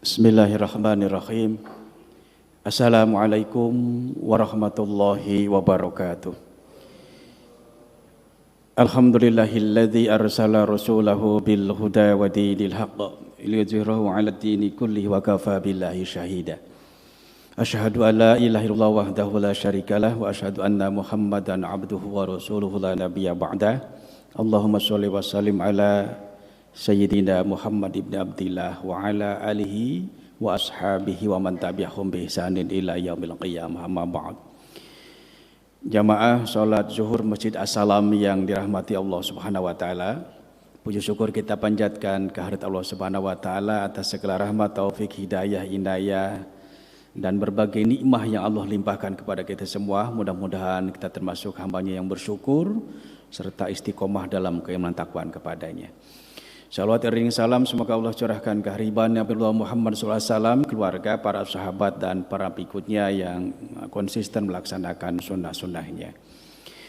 Bismillahirrahmanirrahim. Assalamualaikum warahmatullahi wabarakatuh. Alhamdulillahilladzi arsala rasulahu bil huda wa dinil haqq liyuzhirahu 'alad dini kullihi wa kafa billahi shahida. Asyhadu an la ilaha illallah wahdahu la syarikalah wa asyhadu anna Muhammadan 'abduhu wa rasuluhu la nabiyya ba'dah. Allahumma shalli wa sallim ala Sayyidina Muhammad ibn Abdillah wa ala alihi wa ashabihi wa man tabi'ahum bi ihsanin ila yaumil qiyamah, amma ba'd. Jamaah salat zuhur Masjid As-Salam yang dirahmati Allah Subhanahu wa taala. Puji syukur kita panjatkan kehadirat Allah Subhanahu wa taala atas segala rahmat, taufik, hidayah, inayah dan berbagai nikmah yang Allah limpahkan kepada kita semua. Mudah-mudahan kita termasuk hamba-Nya yang bersyukur serta istiqomah dalam keimanan takwaan kepadanya. Salawat dan salam semoga Allah curahkan kehariban Nabi Muhammad SAW, keluarga, para sahabat dan para pengikutnya yang konsisten melaksanakan sunnah-sunnahnya.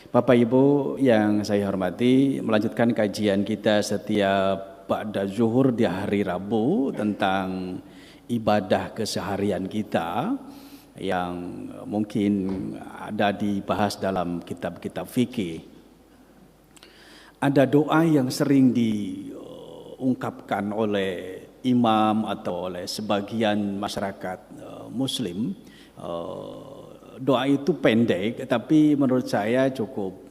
Bapak Ibu yang saya hormati, melanjutkan kajian kita setiap ba'da zuhur di hari Rabu tentang ibadah keseharian kita yang mungkin ada dibahas dalam kitab-kitab fikih. Ada doa yang sering diungkapkan oleh imam atau oleh sebagian masyarakat muslim. Doa itu pendek tapi menurut saya cukup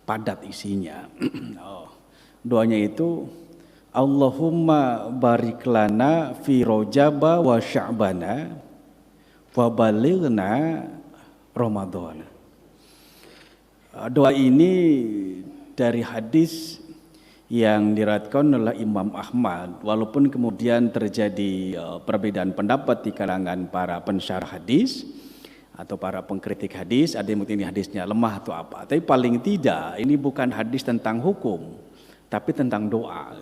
padat isinya. Doanya itu Allahumma barik lana fi rojaba wa sya'bana wa balighna ramadhana. Doa ini dari hadis yang diriwayatkan oleh Imam Ahmad, walaupun kemudian terjadi perbedaan pendapat di kalangan para pensyarah hadis atau para pengkritik hadis, ada yang mungkin ini hadisnya lemah atau apa, tapi paling tidak ini bukan hadis tentang hukum tapi tentang doa.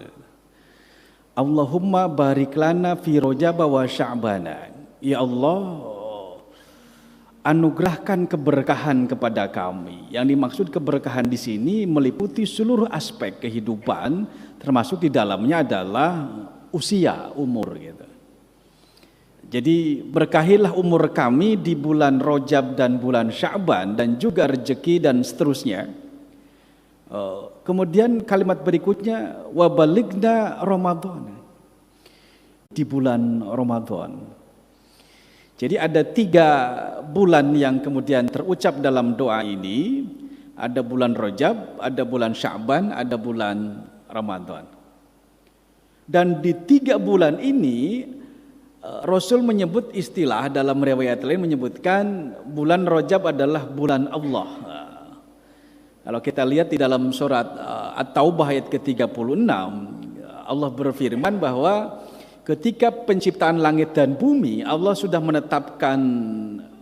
Allahumma barik lana fi rojaba wa sya'bana. Ya Allah, anugerahkan keberkahan kepada kami. Yang dimaksud keberkahan di sini meliputi seluruh aspek kehidupan, termasuk di dalamnya adalah usia, umur gitu. Jadi berkahilah umur kami di bulan Rajab dan bulan Sya'ban dan juga rezeki dan seterusnya. Kemudian kalimat berikutnya wa balighna Ramadan, di bulan Ramadan. Jadi ada 3 bulan yang kemudian terucap dalam doa ini. Ada bulan Rajab, ada bulan Sya'ban, ada bulan Ramadan. Dan di 3 bulan ini Rasul menyebut istilah, dalam riwayat lain menyebutkan bulan Rajab adalah bulan Allah. Kalau kita lihat di dalam surat At-Taubah ayat ke-36, Allah berfirman bahwa ketika penciptaan langit dan bumi, Allah sudah menetapkan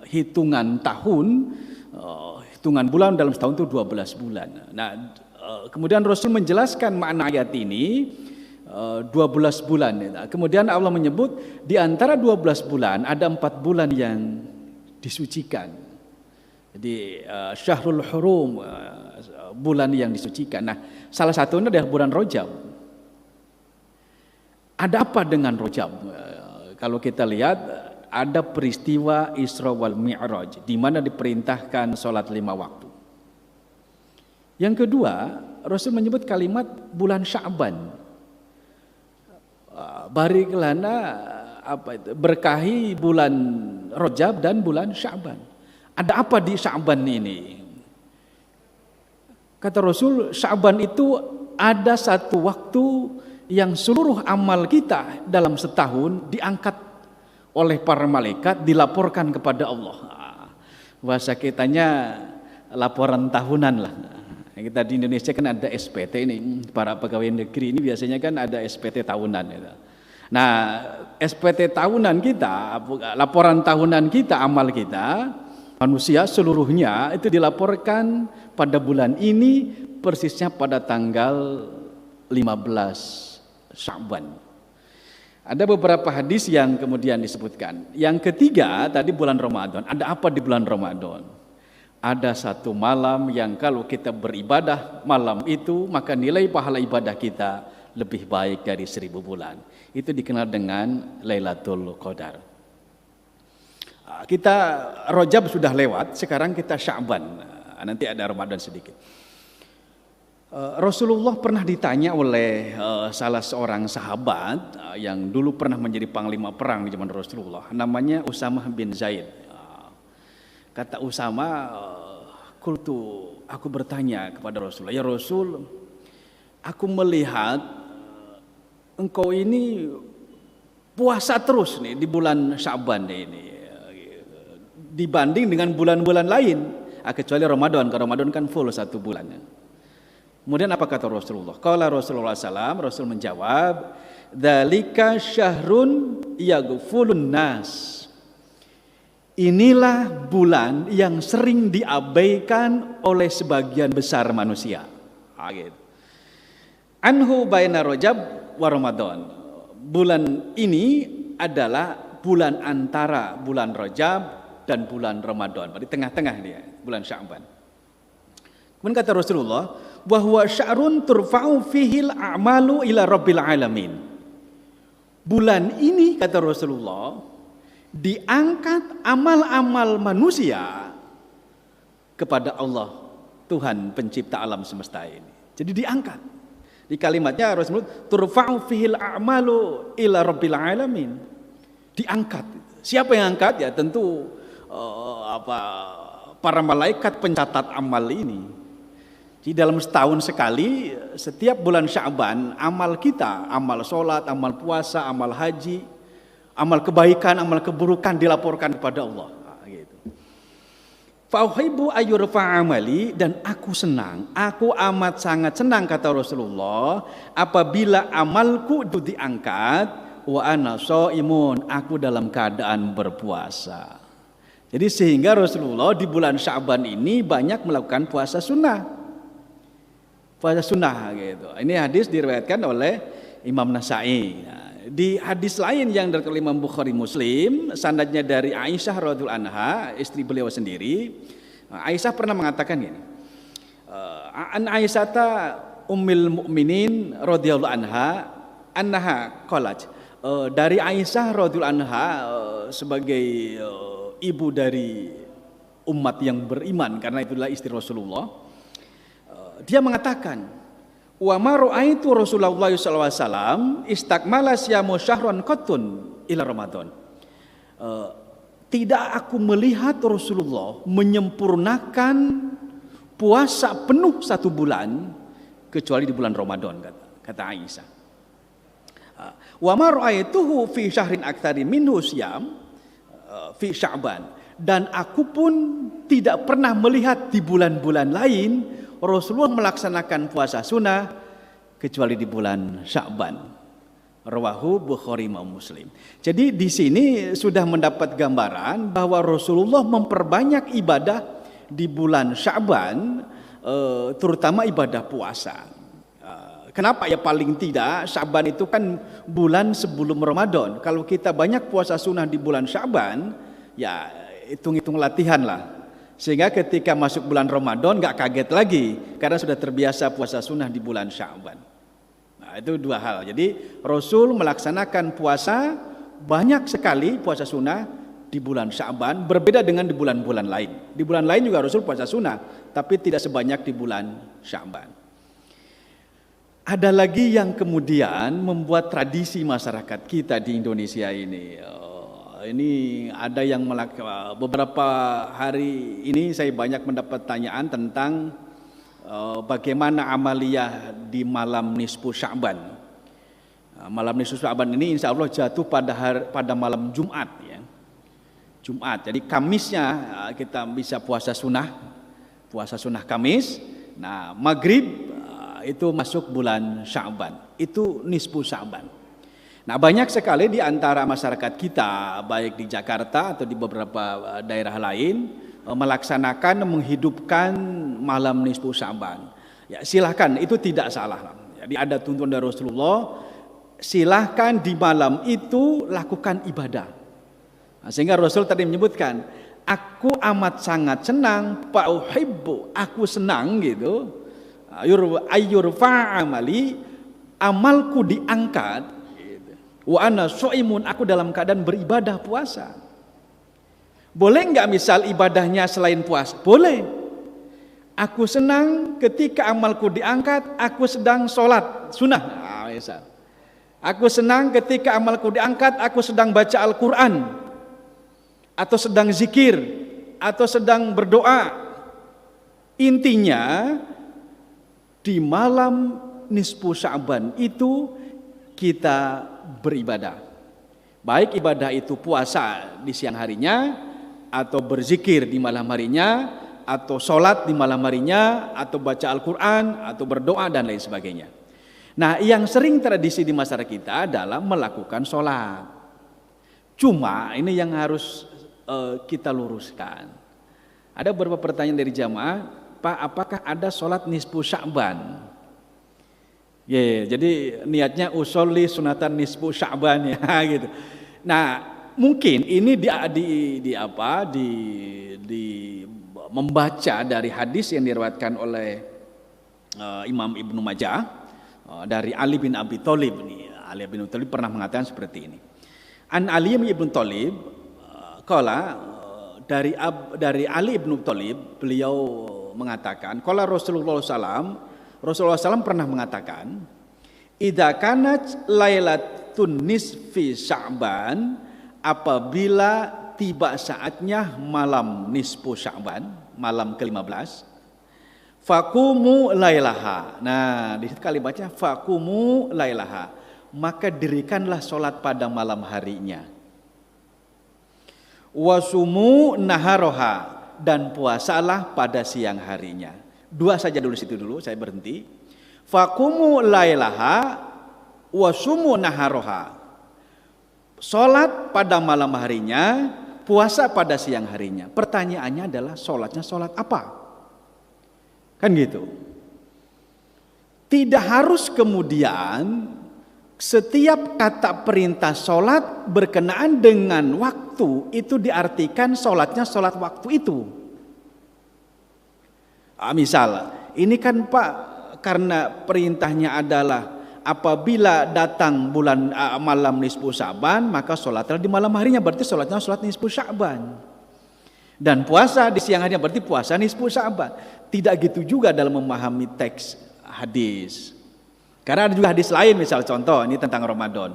hitungan tahun, hitungan bulan dalam setahun itu 12 bulan. Nah, kemudian Rasul menjelaskan makna ayat ini, 12 bulan. Kemudian Allah menyebut di antara 12 bulan ada 4 bulan yang disucikan. Jadi Syahrul Hurum, bulan yang disucikan. Nah, salah satunya adalah bulan Rajab. Ada apa dengan Rajab? Kalau kita lihat ada peristiwa Isra wal Mi'raj di mana diperintahkan sholat 5 waktu. Yang kedua, Rasul menyebut kalimat bulan Sya'ban. Barik lana berkahi bulan Rajab dan bulan Sya'ban. Ada apa di Sya'ban ini? Kata Rasul, Sya'ban itu ada satu waktu yang seluruh amal kita dalam setahun diangkat oleh para malaikat, dilaporkan kepada Allah. Bahasa kitanya laporan tahunan lah. Kita di Indonesia kan ada SPT ini, para pegawai negeri ini biasanya kan ada SPT tahunan. Nah, SPT tahunan kita, laporan tahunan kita, amal kita, manusia seluruhnya itu dilaporkan pada bulan ini, persisnya pada tanggal 15 Sya'ban. Ada beberapa hadis yang kemudian disebutkan. Yang ketiga tadi bulan Ramadan. Ada apa di bulan Ramadan? Ada satu malam yang kalau kita beribadah malam itu, maka nilai pahala ibadah kita lebih baik dari 1000 bulan. Itu dikenal dengan Lailatul Qadar. Kita Rajab sudah lewat, sekarang kita Sya'ban. Nanti ada Ramadan sedikit. Rasulullah pernah ditanya oleh salah seorang sahabat yang dulu pernah menjadi panglima perang di zaman Rasulullah, namanya Usamah bin Zaid. Kata Usamah, aku bertanya kepada Rasulullah, ya Rasul, aku melihat engkau ini puasa terus nih di bulan Sya'ban ini, dibanding dengan bulan-bulan lain, kecuali Ramadan. Karena Ramadan kan full 1 bulan. Kemudian apa kata Rasulullah? Qala Rasulullah SAW, Rasul menjawab, dzalika syahrun yaghfulun nas. Inilah bulan yang sering diabaikan oleh sebagian besar manusia. Gitu. Anhu baina Rajab wa Ramadan. Bulan ini adalah bulan antara bulan Rajab dan bulan Ramadan. Di tengah-tengah dia, bulan Sya'ban. Kemudian kata Rasulullah, bahwa sya'run turfa'u fihil a'malu ila rabbil alamin. Bulan ini, kata Rasulullah, diangkat amal-amal manusia kepada Allah, Tuhan pencipta alam semesta ini. Jadi diangkat. Di kalimatnya Rasulullah, turfa'u fihil a'malu ila rabbil alamin. Diangkat. Siapa yang angkat? Ya tentu para malaikat pencatat amal ini. Jadi dalam setahun sekali, setiap bulan Sya'ban, amal kita, amal sholat, amal puasa, amal haji, amal kebaikan, amal keburukan dilaporkan kepada Allah. Gitu. Fa'uhibbu ayyurfa amali, dan aku senang, aku amat sangat senang, kata Rasulullah, apabila amalku itu diangkat, wa ana shaimun, aku dalam keadaan berpuasa. Jadi sehingga Rasulullah di bulan Sya'ban ini banyak melakukan puasa sunnah. Puasa sunnah gitu. Ini hadis diriwayatkan oleh Imam Nasai. Nah, di hadis lain yang dari Imam Bukhari Muslim, sanadnya dari Aisyah radhiyallahu anha, istri beliau sendiri. Aisyah pernah mengatakan gini. An Aisyata ummul mukminin radhiyallahu anha qalat. Dari Aisyah radhiyallahu anha sebagai ibu dari umat yang beriman, karena itulah istri Rasulullah. Dia mengatakan, wa ma ra'aitu Rasulullah sallallahu alaihi wasallam istakmala siyamu syahran qattun ila Ramadan. Tidak aku melihat Rasulullah menyempurnakan puasa penuh 1 bulan kecuali di bulan Ramadan, kata Aisyah. Wa ma ra'aituhu fi syahrin aktsari minhu siyam fi Sya'ban, dan aku pun tidak pernah melihat di bulan-bulan lain Rasulullah melaksanakan puasa sunnah kecuali di bulan Sya'ban. Rawahu Bukhari Muslim. Jadi di sini sudah mendapat gambaran bahwa Rasulullah memperbanyak ibadah di bulan Sya'ban, terutama ibadah puasa. Kenapa? Ya paling tidak Sya'ban itu kan bulan sebelum Ramadan. Kalau kita banyak puasa sunnah di bulan Sya'ban, ya hitung-hitung latihan lah. Sehingga ketika masuk bulan Ramadan gak kaget lagi, karena sudah terbiasa puasa sunnah di bulan Sya'ban. Nah, itu 2 hal. Jadi Rasul melaksanakan puasa banyak sekali, puasa sunnah di bulan Sya'ban, berbeda dengan di bulan-bulan lain. Di bulan lain juga Rasul puasa sunnah, tapi tidak sebanyak di bulan Sya'ban. Ada lagi yang kemudian membuat tradisi masyarakat kita di Indonesia ini. Ini ada yang beberapa hari ini saya banyak mendapat tanyaan tentang bagaimana amaliyah di malam nisfu Sya'ban. Malam nisfu Sya'ban ini insya Allah jatuh pada malam Jumat, ya. Jumat. Jadi Kamisnya kita bisa puasa sunnah Kamis. Nah, maghrib itu masuk bulan Sya'ban. Itu nisfu Sya'ban. Nah, banyak sekali di antara masyarakat kita, baik di Jakarta atau di beberapa daerah lain, melaksanakan, menghidupkan malam nisfu Sya'ban. Ya, silahkan, itu tidak salah. Jadi ada tuntunan dari Rasulullah, silahkan di malam itu lakukan ibadah. Nah, sehingga Rasul tadi menyebutkan, aku amat sangat senang, fa'uhibbu, aku senang gitu, ayyurfa amali, amalku diangkat, wa ana shaimun, aku dalam keadaan beribadah puasa. Boleh nggak misal ibadahnya selain puasa? Boleh. Aku senang ketika amalku diangkat, aku sedang sholat sunnah. Misal. Aku senang ketika amalku diangkat, aku sedang baca Al-Quran, atau sedang zikir, atau sedang berdoa. Intinya di malam nisfu Sya'ban itu kita beribadah. Baik ibadah itu puasa di siang harinya, atau berzikir di malam harinya, atau sholat di malam harinya, atau baca Al-Quran, atau berdoa dan lain sebagainya. Nah, yang sering tradisi di masyarakat kita adalah melakukan sholat. Cuma ini yang harus kita luruskan. Ada beberapa pertanyaan dari jamaah, Pak, apakah ada sholat nisfu Sya'ban? Jadi niatnya usolli sunatan nisfu Sya'ban ya gitu. Nah, mungkin ini membaca dari hadis yang diriwayatkan oleh Imam Ibnu Majah dari Ali bin Abi Thalib. Ali bin Abi Thalib pernah mengatakan seperti ini. An Ali bin Abi Thalib qala, dari Ali bin Abi Thalib, beliau mengatakan, qala Rasulullah SAW pernah mengatakan, idza kanat lailatun nisfi Sya'ban, apabila tiba saatnya malam nisfu Sya'ban, malam ke-15, faqumu lailaha. Nah, di situ kali baca faqumu lailaha, maka dirikanlah sholat pada malam harinya. Wasumu naharoha, dan puasalah pada siang harinya. Dua saja dulu situ dulu, saya berhenti. Faqumu lailaha wasumu naharoha, sholat pada malam harinya, puasa pada siang harinya. Pertanyaannya adalah sholatnya sholat apa? Kan gitu. Tidak harus kemudian setiap kata perintah sholat berkenaan dengan waktu itu diartikan sholatnya sholat waktu itu. Misal, ini kan Pak, karena perintahnya adalah apabila datang bulan malam nisfu Sya'ban, maka sholatlah di malam harinya, berarti sholatnya sholat nisfu Sya'ban. Dan puasa di siang harinya berarti puasa nisfu Sya'ban. Tidak gitu juga dalam memahami teks hadis. Karena ada juga hadis lain, misal contoh ini tentang Ramadan.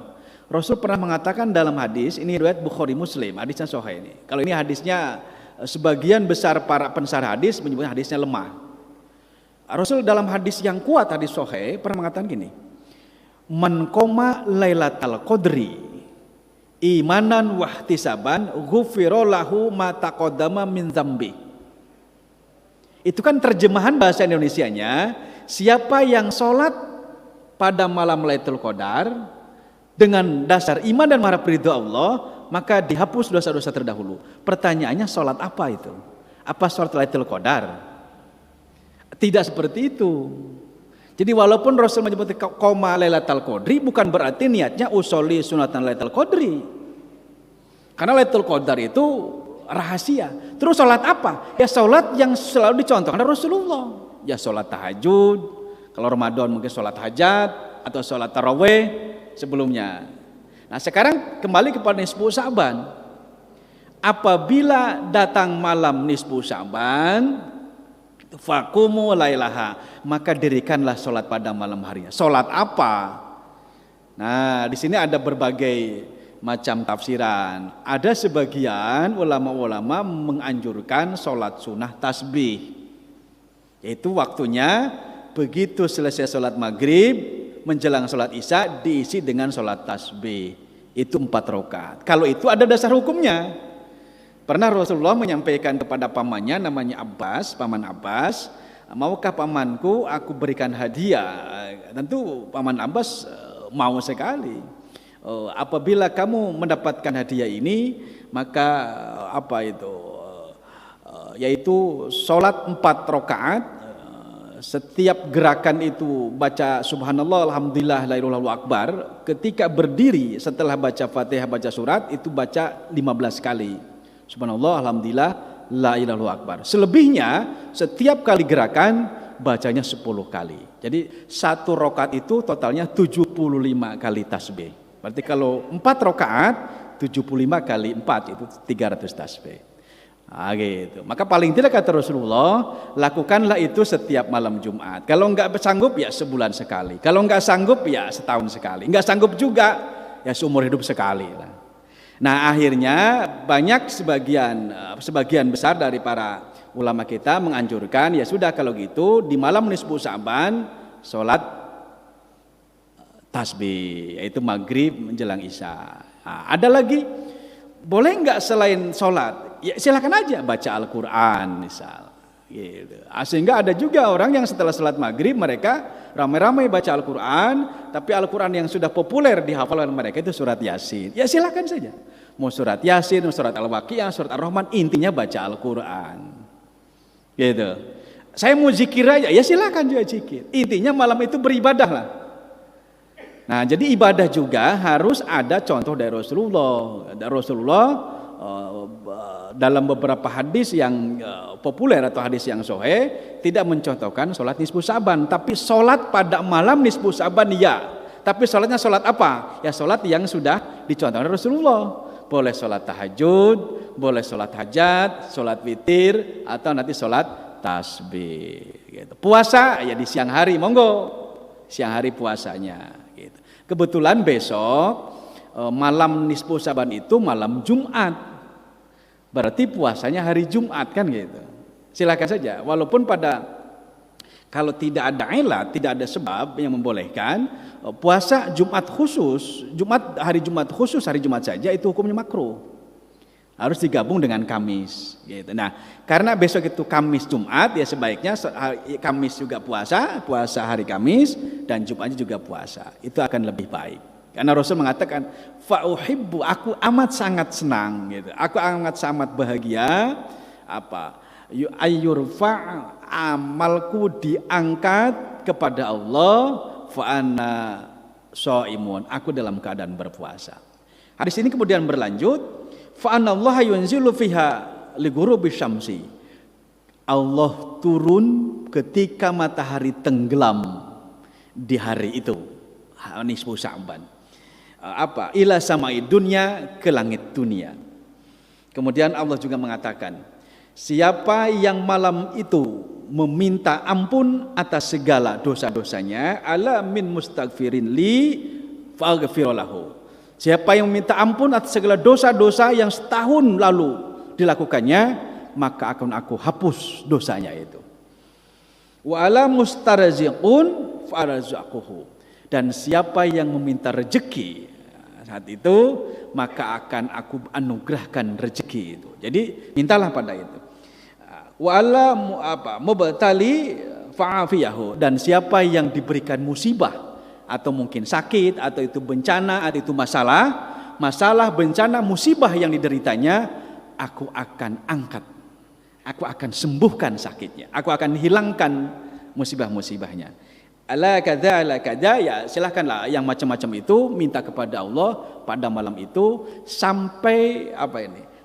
Rasul pernah mengatakan dalam hadis, ini riwayat Bukhari Muslim, hadisnya sahih ini. Kalau ini hadisnya sebagian besar para pensarah hadis menyebut hadisnya lemah. Rasul dalam hadis yang kuat, hadis sahih, pernah mengatakan gini, man qoma lailatal qadri imanan wahtisaban ghufira lahu ma taqaddama min dzambi. Itu kan terjemahan bahasa Indonesianya, siapa yang sholat pada malam Lailatul Qadar dengan dasar iman dan mengharap ridho Allah, maka dihapus dosa-dosa terdahulu. Pertanyaannya, sholat apa itu? Apa sholat Lailatul Qadar? Tidak seperti itu. Jadi walaupun Rasul menyebut qoma Lailatul Qadri, bukan berarti niatnya usolli sunatan Lailatul Qadri. Karena Lailatul Qadar itu rahasia. Terus sholat apa? Ya sholat yang selalu dicontohkan oleh Rasulullah. Ya sholat tahajud. Kalau Ramadan mungkin sholat hajat atau sholat tarawih sebelumnya. Nah, sekarang kembali kepada nisfu Sya'ban. Apabila datang malam nisfu Sya'ban, faqumu lailaha, maka dirikanlah sholat pada malam harinya. Sholat apa? Nah, di sini ada berbagai macam tafsiran. Ada sebagian ulama-ulama menganjurkan sholat sunnah tasbih, yaitu waktunya begitu selesai sholat maghrib menjelang sholat isya diisi dengan sholat tasbih. Itu 4 rakaat. Kalau itu ada dasar hukumnya. Pernah Rasulullah menyampaikan kepada pamannya namanya Abbas, paman Abbas, maukah pamanku aku berikan hadiah? Tentu paman Abbas mau sekali. Apabila kamu mendapatkan hadiah ini, maka yaitu sholat 4 rakaat. Setiap gerakan itu baca subhanallah, alhamdulillah, la ilaha illallah akbar. Ketika berdiri setelah baca Fatihah, baca surat, itu baca 15 kali. Subhanallah, alhamdulillah, la ilaha illallah akbar. Selebihnya setiap kali gerakan bacanya 10 kali. Jadi 1 rakaat itu totalnya 75 kali tasbih. Berarti kalau 4 rakaat 75 kali 4 itu 300 tasbih. Nah, gitu. Maka paling tidak kata Rasulullah, lakukanlah itu setiap malam Jumat. Kalau enggak sanggup ya sebulan sekali. Kalau enggak sanggup ya setahun sekali. Enggak sanggup juga ya seumur hidup sekali lah. Nah, akhirnya banyak sebagian besar dari para ulama kita menganjurkan, ya sudah kalau gitu di malam nisfu Sya'ban sholat tasbih, yaitu maghrib menjelang isya. Nah, ada lagi, boleh nggak selain sholat? Ya silakan aja baca Al-Quran misal. Gitu. Sehingga ada juga orang yang setelah sholat maghrib mereka ramai-ramai baca Al-Quran, tapi Al-Quran yang sudah populer dihafal oleh mereka itu surat Yasin. Ya silakan saja. Mau surat Yasin, mau surat Al-Waqiah, surat Ar-Rahman, intinya baca Al-Quran. Gitu. Saya mau zikir aja, ya silakan juga zikir. Intinya malam itu beribadah lah. Nah, jadi ibadah juga harus ada contoh dari Rasulullah. Rasulullah dalam beberapa hadis yang populer atau hadis yang sahih tidak mencontohkan sholat nisfu Sya'ban, tapi sholat pada malam nisfu Sya'ban ya. Tapi sholatnya sholat apa? Ya sholat yang sudah dicontohkan Rasulullah. Boleh sholat tahajud, boleh sholat hajat, sholat witir, atau nanti sholat tasbih. Gitu. Puasa ya di siang hari, monggo siang hari puasanya. Gitu. Kebetulan besok malam nisfu Sya'ban itu malam Jumat, berarti puasanya hari Jumat kan gitu. Silakan saja, walaupun kalau tidak ada ilat, tidak ada sebab yang membolehkan, puasa Jumat khusus, hari Jumat khusus, hari Jumat saja itu hukumnya makruh. Harus digabung dengan Kamis gitu. Nah, karena besok itu Kamis Jumat, ya sebaiknya Kamis juga puasa hari Kamis, dan Jumatnya juga puasa. Itu akan lebih baik. Karena Rasul mengatakan, fa'uhibbu, aku amat sangat senang gitu. Aku amat sangat bahagia ayyurfa, amalku diangkat kepada Allah, fa ana shaimun, aku dalam keadaan berpuasa. Hadis ini kemudian berlanjut, fa anallaha yunzilu fiha li ghurubi syamsi. Allah turun ketika matahari tenggelam di hari itu, nisfu Sya'ban. Ila samai dunya, ke langit dunia. Kemudian Allah juga mengatakan, siapa yang malam itu meminta ampun atas segala dosa-dosanya, ala min mustaghfirin li faghfir lahu. Siapa yang meminta ampun atas segala dosa-dosa yang setahun lalu dilakukannya, maka akan aku hapus dosanya itu. Wa ala mustarziqun farazaqahu. Dan siapa yang meminta rezeki saat itu, maka akan aku anugerahkan rezeki itu. Jadi mintalah pada itu. Wala mubtali fa'afiyahu, dan siapa yang diberikan musibah atau mungkin sakit atau itu bencana atau itu masalah bencana musibah yang dideritanya, aku akan angkat, aku akan sembuhkan sakitnya, aku akan hilangkan musibah-musibahnya. Ala kada ya silahkanlah yang macam-macam itu minta kepada Allah pada malam itu sampai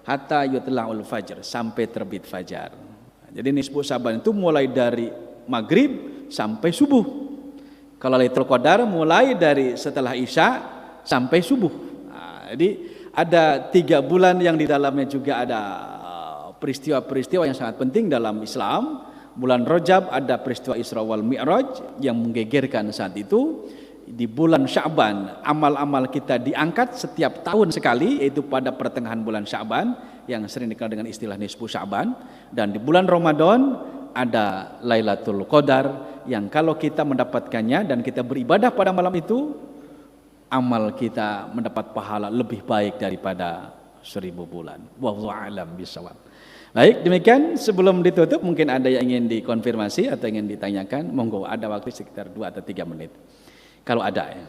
hatta yutla'ul fajr, sampai terbit fajar. Jadi nisfu Sya'ban itu mulai dari maghrib sampai subuh. Kalau Lailatul Qadar mulai dari setelah isya sampai subuh. Nah, jadi ada 3 bulan yang di dalamnya juga ada peristiwa-peristiwa yang sangat penting dalam Islam. Bulan Rajab ada peristiwa Isra wal Mi'raj yang menggegerkan saat itu. Di bulan Sya'ban amal-amal kita diangkat setiap tahun sekali, yaitu pada pertengahan bulan Sya'ban yang sering dikenal dengan istilah nisfu Sya'ban. Dan di bulan Ramadan ada Lailatul Qadar yang kalau kita mendapatkannya dan kita beribadah pada malam itu, amal kita mendapat pahala lebih baik daripada 1000 bulan. Wallahu a'lam bishawab. Baik, demikian sebelum ditutup mungkin ada yang ingin dikonfirmasi atau ingin ditanyakan, monggo, ada waktu sekitar 2 atau 3 menit. Kalau ada ya.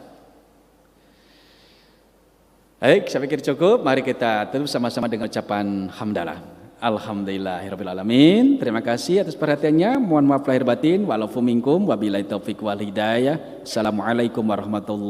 Baik, saya pikir cukup. Mari kita tutup sama-sama dengan ucapan hamdalah. Alhamdulillahirabbil alamin. Terima kasih atas perhatiannya. Mohon maaf lahir batin. Walafu minkum wabillahi taufiq wal hidayah. Assalamualaikum warahmatullahi wabarakatuh.